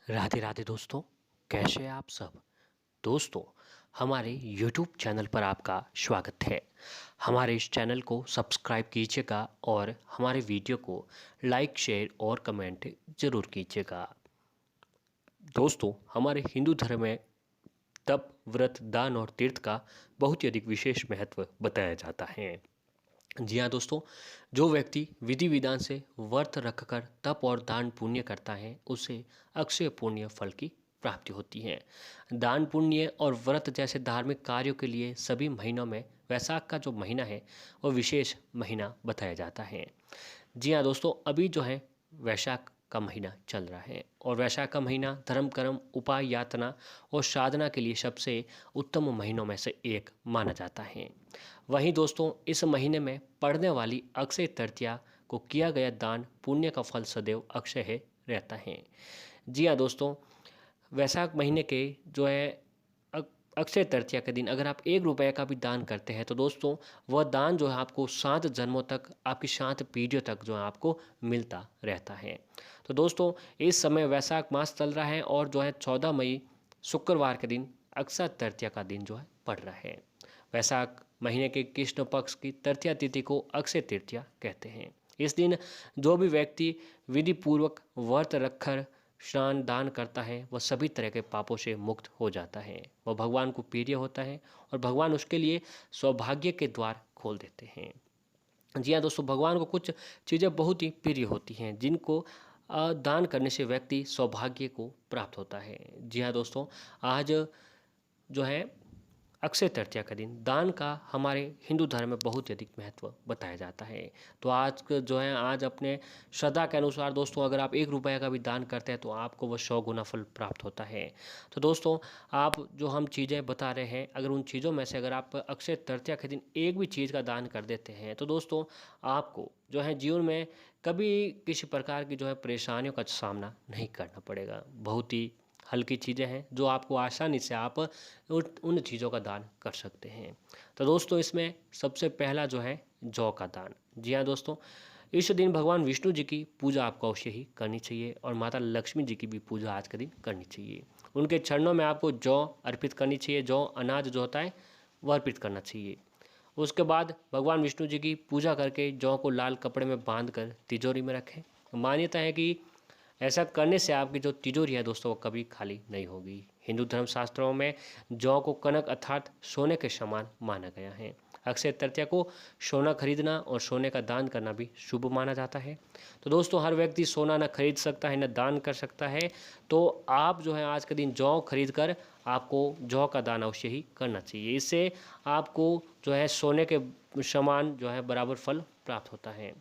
राधे राधे दोस्तों, कैसे हैं आप सब। दोस्तों, हमारे YouTube चैनल पर आपका स्वागत है। हमारे इस चैनल को सब्सक्राइब कीजिएगा और हमारे वीडियो को लाइक, शेयर और कमेंट ज़रूर कीजिएगा। दोस्तों, हमारे हिंदू धर्म में तप, व्रत, दान और तीर्थ का बहुत ही अधिक विशेष महत्व बताया जाता है। जी हाँ दोस्तों, जो व्यक्ति विधि विधान से व्रत रखकर तप और दान पुण्य करता है उसे अक्षय पुण्य फल की प्राप्ति होती है। दान पुण्य और व्रत जैसे धार्मिक कार्यों के लिए सभी महीनों में वैशाख का जो महीना है वो विशेष महीना बताया जाता है। जी हाँ दोस्तों, अभी जो है वैशाख का महीना चल रहा है और वैशाख का महीना धर्म कर्म उपाय यातना और साधना के लिए सबसे उत्तम महीनों में से एक माना जाता है। वहीं दोस्तों, इस महीने में पड़ने वाली अक्षय तृतीया को किया गया दान पुण्य का फल सदैव अक्षय है रहता है। जी हाँ दोस्तों, वैशाख महीने के जो है अक्षय तृतीया के दिन अगर आप 1 रुपये का भी दान करते हैं तो दोस्तों वह दान जो है आपको 7 जन्मों तक, आपकी 7 पीढ़ियों तक जो है आपको मिलता रहता है। तो दोस्तों, इस समय वैशाख मास चल रहा है और जो है 14 मई शुक्रवार के दिन अक्षय तृतीया का दिन जो है पड़ रहा है। वैशाख महीने के कृष्ण पक्ष की तृतीया तिथि को अक्षय तृतीया कहते हैं। इस दिन जो भी व्यक्ति विधि पूर्वक व्रत रखकर स्नान दान करता है वह सभी तरह के पापों से मुक्त हो जाता है। वह भगवान को प्रिय होता है और भगवान उसके लिए सौभाग्य के द्वार खोल देते हैं। जी हाँ दोस्तों, भगवान को कुछ चीज़ें बहुत ही प्रिय होती हैं जिनको दान करने से व्यक्ति सौभाग्य को प्राप्त होता है। जी हाँ दोस्तों, आज जो है अक्षय तृतीया का दिन दान का हमारे हिंदू धर्म में बहुत ही अधिक महत्व बताया जाता है। तो जो है आज अपने श्रद्धा के अनुसार दोस्तों अगर आप 1 रुपये का भी दान करते हैं तो आपको वह 100 गुना फल प्राप्त होता है। तो दोस्तों, आप जो हम चीज़ें बता रहे हैं अगर उन चीज़ों में से अगर आप अक्षय तृतीया के दिन एक भी चीज़ का दान कर देते हैं तो दोस्तों आपको जो है जीवन में कभी किसी प्रकार की जो है परेशानियों का सामना नहीं करना पड़ेगा। बहुत ही हल्की चीज़ें हैं जो आपको आसानी से आप उन चीज़ों का दान कर सकते हैं। तो दोस्तों, इसमें सबसे पहला जो है जौ का दान। जी हाँ दोस्तों, इस दिन भगवान विष्णु जी की पूजा आपको अवश्य ही करनी चाहिए और माता लक्ष्मी जी की भी पूजा आज के दिन करनी चाहिए। उनके चरणों में आपको जौ अर्पित करनी चाहिए। जौ अनाज जो होता है वह अर्पित करना चाहिए। उसके बाद भगवान विष्णु जी की पूजा करके जौ को लाल कपड़े में बांध कर तिजोरी में रखें। मान्यता है कि ऐसा करने से आपकी जो तिजोरी है दोस्तों वो कभी खाली नहीं होगी। हिंदू धर्म शास्त्रों में जौ को कनक अर्थात सोने के समान माना गया है। अक्षय तृतीया को सोना खरीदना और सोने का दान करना भी शुभ माना जाता है। तो दोस्तों, हर व्यक्ति सोना न खरीद सकता है न दान कर सकता है, तो आप जो है आज के दिन जौ खरीद कर आपको जौ का दान अवश्य ही करना चाहिए। इससे आपको जो है सोने के समान जो है बराबर फल प्राप्त होता है।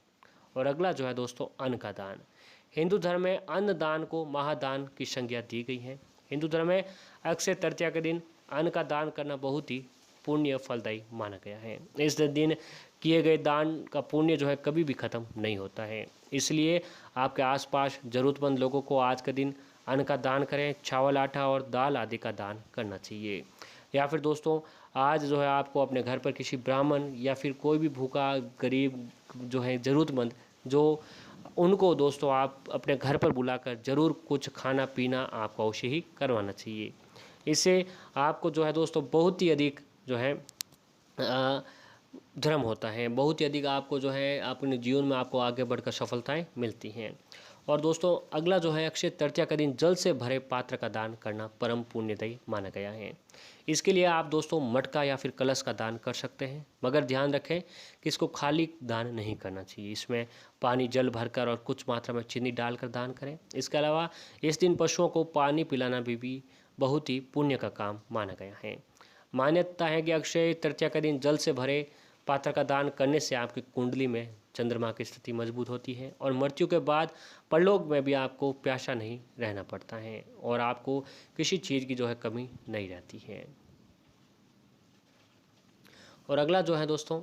और अगला जो है दोस्तों अन्न का दान। हिंदू धर्म में अन्न दान को महादान की संज्ञा दी गई है। हिंदू धर्म में अक्षय तृतीया के दिन अन्न का दान करना बहुत ही पुण्य फलदायी माना गया है। इस दिन किए गए दान का पुण्य जो है कभी भी खत्म नहीं होता है। इसलिए आपके आसपास ज़रूरतमंद लोगों को आज के दिन अन्न का दान करें। चावल, आटा और दाल आदि का दान करना चाहिए। या फिर दोस्तों, आज जो है आपको अपने घर पर किसी ब्राह्मण या फिर कोई भी भूखा गरीब जो है ज़रूरतमंद जो उनको दोस्तों आप अपने घर पर बुलाकर ज़रूर कुछ खाना पीना आपको अवश्य ही करवाना चाहिए। इससे आपको जो है दोस्तों बहुत ही अधिक जो है धर्म होता है, बहुत ही अधिक आपको जो है अपने जीवन में आपको आगे बढ़कर सफलताएं मिलती हैं। और दोस्तों अगला जो है अक्षय तृतीया का दिन जल से भरे पात्र का दान करना परम पुण्यदायी माना गया है। इसके लिए आप दोस्तों मटका या फिर कलश का दान कर सकते हैं, मगर ध्यान रखें कि इसको खाली दान नहीं करना चाहिए। इसमें पानी जल भरकर और कुछ मात्रा में चीनी डालकर दान करें। इसके अलावा इस दिन पशुओं को पानी पिलाना भी बहुत ही पुण्य का काम माना गया है। मान्यता है कि अक्षय तृतीया का दिन जल से भरे पात्र का दान करने से आपकी कुंडली में चंद्रमा की स्थिति मजबूत होती है और मृत्यु के बाद परलोक में भी आपको प्यासा नहीं रहना पड़ता है और आपको किसी चीज़ की जो है कमी नहीं रहती है। और अगला जो है दोस्तों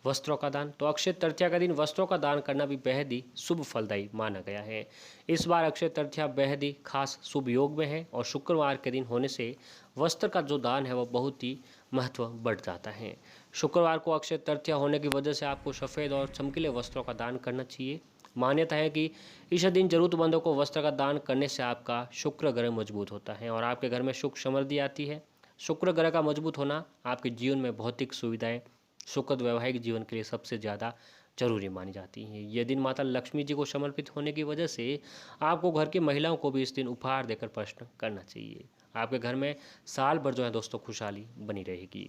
वस्त्रों का दान। तो अक्षय तृतीया का दिन वस्त्रों का दान करना भी बेहद ही शुभ फलदायी माना गया है। इस बार अक्षय तृतीया बेहद ही खास शुभ योग में है और शुक्रवार के दिन होने से वस्त्र का जो दान है वह बहुत ही महत्व बढ़ जाता है। शुक्रवार को अक्षय तृतीया होने की वजह से आपको सफ़ेद और चमकीले वस्त्रों का दान करना चाहिए। मान्यता है कि इस दिन जरूरतमंदों को वस्त्र का दान करने से आपका शुक्र ग्रह मजबूत होता है और आपके घर में सुख समृद्धि आती है। शुक्र ग्रह का मजबूत होना आपके जीवन में भौतिक सुविधाएं, सुखद वैवाहिक जीवन के लिए सबसे ज़्यादा जरूरी मानी जाती हैं। यह दिन माता लक्ष्मी जी को समर्पित होने की वजह से आपको घर की महिलाओं को भी इस दिन उपहार देकर प्रश्न करना चाहिए। आपके घर में साल भर जो है दोस्तों खुशहाली बनी रहेगी।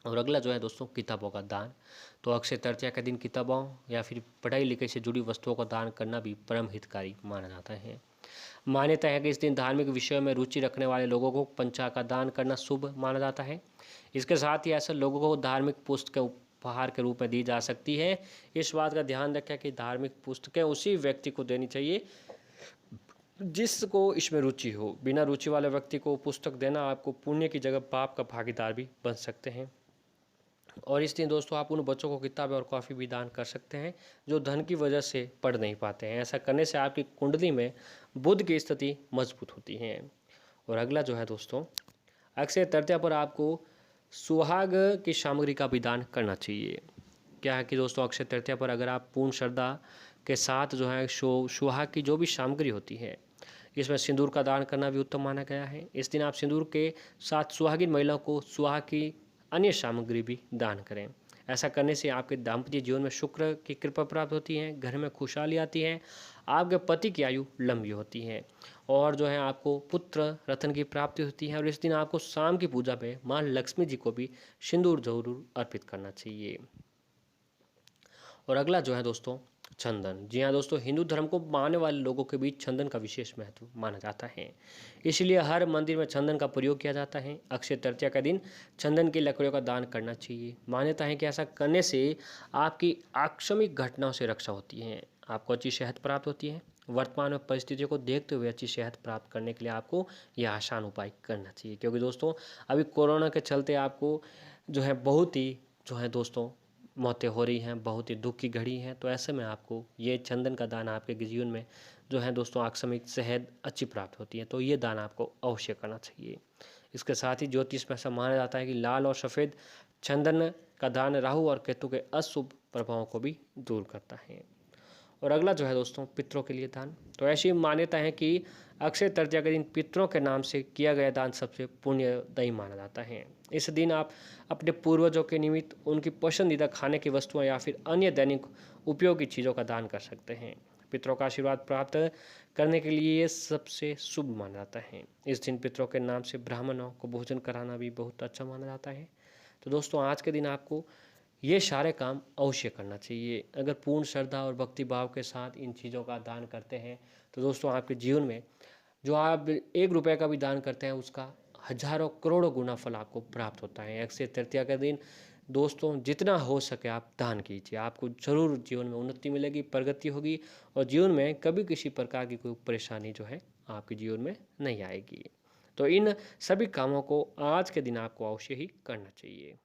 और अगला जो है दोस्तों किताबों का दान। तो अक्षय तृतीया के दिन किताबों या फिर पढ़ाई लिखाई से जुड़ी वस्तुओं का दान करना भी परम हितकारी माना जाता है। मान्यता है कि इस दिन धार्मिक विषयों में रुचि रखने वाले लोगों को पंचांग का दान करना शुभ माना जाता है। इसके साथ ही ऐसे लोगों को धार्मिक पुस्तकें उपहार के रूप में दी जा सकती है। इस बात का ध्यान रखें कि धार्मिक पुस्तकें उसी व्यक्ति को देनी चाहिए जिसको इसमें रुचि हो। बिना रुचि वाले व्यक्ति को पुस्तक देना आपको पुण्य की जगह पाप का भागीदार भी बन सकते हैं। और इस दिन दोस्तों आप उन बच्चों को किताबें और कॉफ़ी भी दान कर सकते हैं जो धन की वजह से पढ़ नहीं पाते हैं। ऐसा करने से आपकी कुंडली में बुध की स्थिति मजबूत होती है। और अगला जो है दोस्तों, अक्षय तृतीया पर आपको सुहाग की सामग्री का भी दान करना चाहिए। क्या है कि दोस्तों अक्षय तृतीया पर अगर आप पूर्ण श्रद्धा के साथ जो है सुहाग की जो भी सामग्री होती है इसमें सिंदूर का दान करना भी उत्तम माना गया है। इस दिन आप सिंदूर के साथ सुहागिन महिलाओं को सुहाग की अन्य सामग्री भी दान करें। ऐसा करने से आपके दाम्पत्य जीवन में शुक्र की कृपा प्राप्त होती है, घर में खुशहाली आती है, आपके पति की आयु लंबी होती है और जो है आपको पुत्र रत्न की प्राप्ति होती है। और इस दिन आपको शाम की पूजा में माँ लक्ष्मी जी को भी सिंदूर जरूर अर्पित करना चाहिए। और अगला जो है दोस्तों चंदन। जी हाँ दोस्तों, हिंदू धर्म को मानने वाले लोगों के बीच चंदन का विशेष महत्व माना जाता है, इसलिए हर मंदिर में चंदन का प्रयोग किया जाता है। अक्षय तृतीया का दिन चंदन की लकड़ियों का दान करना चाहिए। मान्यता है कि ऐसा करने से आपकी आकस्मिक घटनाओं से रक्षा होती है, आपको अच्छी सेहत प्राप्त होती है। वर्तमान में परिस्थितियों को देखते हुए अच्छी सेहत प्राप्त करने के लिए आपको यह आसान उपाय करना चाहिए, क्योंकि दोस्तों अभी कोरोना के चलते आपको जो है बहुत ही जो है दोस्तों मौतें हो रही हैं, बहुत ही दुख की घड़ी है। तो ऐसे में आपको ये चंदन का दान आपके जीवन में जो है दोस्तों आकस्मिक सेहत अच्छी प्राप्त होती है, तो ये दान आपको अवश्य करना चाहिए। इसके साथ ही ज्योतिष में ऐसा माना जाता है कि लाल और सफ़ेद चंदन का दान राहु और केतु के अशुभ प्रभावों को भी दूर करता है। और अगला जो है दोस्तों पितरों के लिए दान। तो ऐसी मान्यता है कि अक्षय तृतीया के दिन पितरों के नाम से किया गया दान सबसे पुण्यदायी माना जाता है। इस दिन आप अपने पूर्वजों के निमित्त उनकी पसंदीदा खाने की वस्तुएं या फिर अन्य दैनिक उपयोगी चीज़ों का दान कर सकते हैं। पितरों का आशीर्वाद प्राप्त करने के लिए ये सबसे शुभ माना जाता है। इस दिन पितरों के नाम से ब्राह्मणों को भोजन कराना भी बहुत अच्छा माना जाता है। तो दोस्तों आज के दिन आपको ये सारे काम अवश्य करना चाहिए। अगर पूर्ण श्रद्धा और भक्ति भाव के साथ इन चीज़ों का दान करते हैं तो दोस्तों आपके जीवन में जो आप 1 रुपये का भी दान करते हैं उसका हजारों करोड़ों गुना फल आपको प्राप्त होता है। अक्षय तृतीया के दिन दोस्तों जितना हो सके आप दान कीजिए, आपको जरूर जीवन में उन्नति मिलेगी, प्रगति होगी और जीवन में कभी किसी प्रकार की कोई परेशानी जो है आपके जीवन में नहीं आएगी। तो इन सभी कामों को आज के दिन आपको अवश्य ही करना चाहिए।